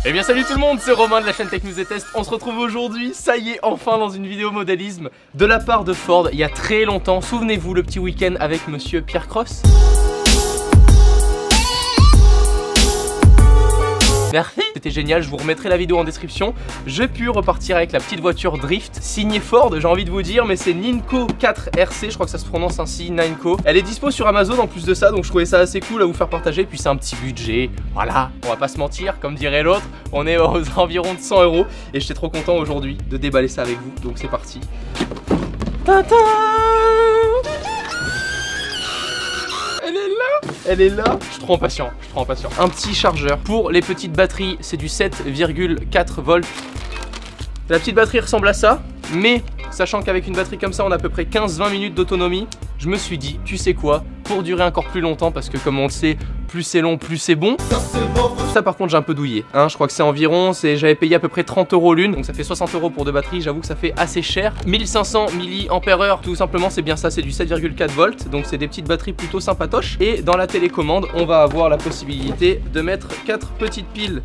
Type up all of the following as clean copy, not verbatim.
Eh bien salut tout le monde, c'est Romain de la chaîne Tech News et Test. On se retrouve aujourd'hui, ça y est, enfin dans une vidéo modélisme de la part de Ford il y a très longtemps. Souvenez-vous, le petit week-end avec monsieur Pierre Cross. Merci, c'était génial, je vous remettrai la vidéo en description. J'ai pu repartir avec la petite voiture Drift signée Ford, j'ai envie de vous dire, mais c'est Ninco 4RC, je crois que ça se prononce ainsi, Ninco. Elle est dispo sur Amazon en plus de ça, donc je trouvais ça assez cool à vous faire partager. Puis c'est un petit budget, voilà, on va pas se mentir, comme dirait l'autre, on est aux environs de 100 € et j'étais trop content aujourd'hui de déballer ça avec vous, donc c'est parti. Tata, elle est là, je suis trop impatient, Un petit chargeur pour les petites batteries, c'est du 7,4 volts. La petite batterie ressemble à ça, mais sachant qu'avec une batterie comme ça, on a à peu près 15-20 minutes d'autonomie, je me suis dit, tu sais quoi, pour durer encore plus longtemps, parce que comme on le sait, plus c'est long, plus c'est bon. Ça par contre j'ai un peu douillé, hein, je crois que c'est environ, j'avais payé à peu près 30 € l'une, donc ça fait 60 € pour deux batteries, j'avoue que ça fait assez cher. 1500 mAh, tout simplement c'est bien ça, c'est du 7,4 volts, donc c'est des petites batteries plutôt sympatoches. Et dans la télécommande, on va avoir la possibilité de mettre 4 petites piles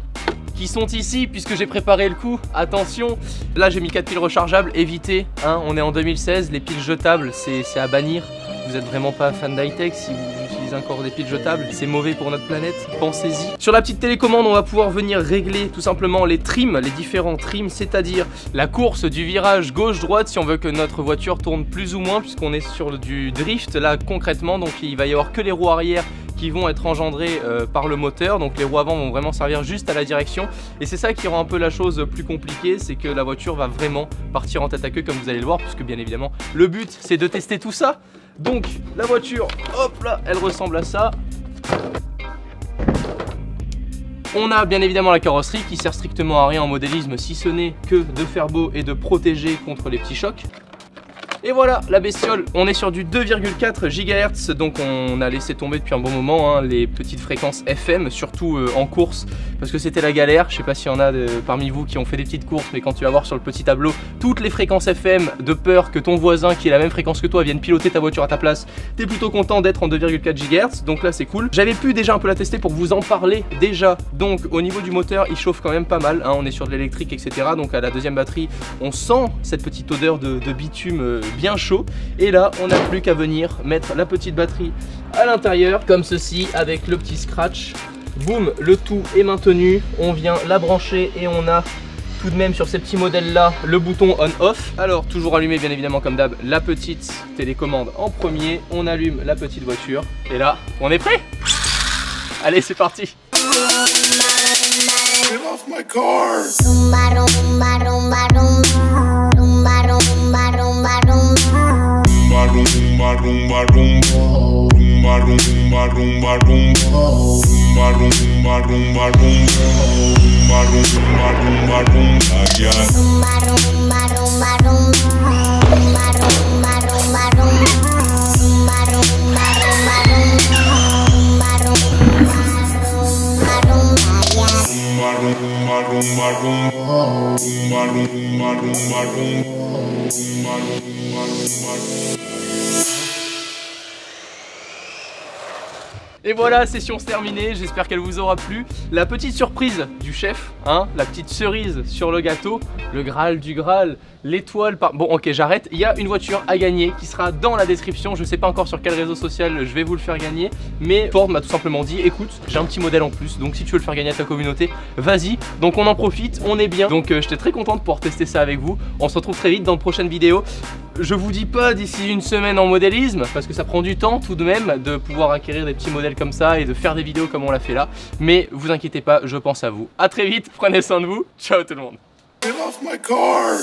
qui sont ici, puisque j'ai préparé le coup. Attention, là j'ai mis 4 piles rechargeables, évitez, hein, on est en 2016, les piles jetables c'est à bannir. Vous êtes vraiment pas fan d'high-tech si vous utilisez encore des piles jetables, c'est mauvais pour notre planète, pensez-y. Sur la petite télécommande, on va pouvoir venir régler tout simplement les trims, les différents trims, c'est-à-dire la course du virage gauche-droite si on veut que notre voiture tourne plus ou moins, puisqu'on est sur du drift là concrètement, donc il va y avoir que les roues arrière qui vont être engendrés par le moteur, donc les roues avant vont vraiment servir juste à la direction, et c'est ça qui rend un peu la chose plus compliquée, c'est que la voiture va vraiment partir en tête à queue comme vous allez le voir, puisque bien évidemment le but c'est de tester tout ça. Donc la voiture, hop là, elle ressemble à ça. On a bien évidemment la carrosserie qui sert strictement à rien en modélisme, si ce n'est que de faire beau et de protéger contre les petits chocs. Et voilà la bestiole, on est sur du 2,4 GHz, donc on a laissé tomber depuis un bon moment hein, les petites fréquences FM, surtout en course, parce que c'était la galère. Je sais pas s'il y en a parmi vous qui ont fait des petites courses, mais quand tu vas voir sur le petit tableau toutes les fréquences FM, de peur que ton voisin qui est la même fréquence que toi vienne piloter ta voiture à ta place, t'es plutôt content d'être en 2,4 GHz, donc là c'est cool. J'avais pu déjà un peu la tester pour vous en parler déjà, donc au niveau du moteur il chauffe quand même pas mal, hein, on est sur de l'électrique etc, donc à la deuxième batterie on sent cette petite odeur de bitume bien chaud, et là on n'a plus qu'à venir mettre la petite batterie à l'intérieur comme ceci avec le petit scratch. Boum, le tout est maintenu, on vient la brancher et on a tout de même sur ces petits modèles là le bouton on off. Alors toujours allumé bien évidemment comme d'hab la petite télécommande en premier, on allume la petite voiture et là on est prêt. Allez c'est parti. Get off my car. Et voilà, session terminée, j'espère qu'elle vous aura plu. La petite surprise du chef, hein, la petite cerise sur le gâteau, le Graal du Graal, l'étoile par... Bon ok j'arrête, il y a une voiture à gagner qui sera dans la description, je sais pas encore sur quel réseau social je vais vous le faire gagner, mais Ford m'a tout simplement dit, écoute, j'ai un petit modèle en plus, donc si tu veux le faire gagner à ta communauté, vas-y. Donc on en profite, on est bien, donc j'étais très content de pouvoir tester ça avec vous. On se retrouve très vite dans de prochaines vidéos. Je vous dis pas d'ici une semaine en modélisme, parce que ça prend du temps tout de même de pouvoir acquérir des petits modèles comme ça et de faire des vidéos comme on l'a fait là, mais vous inquiétez pas, je pense à vous. À très vite, prenez soin de vous, ciao tout le monde. Get off my car.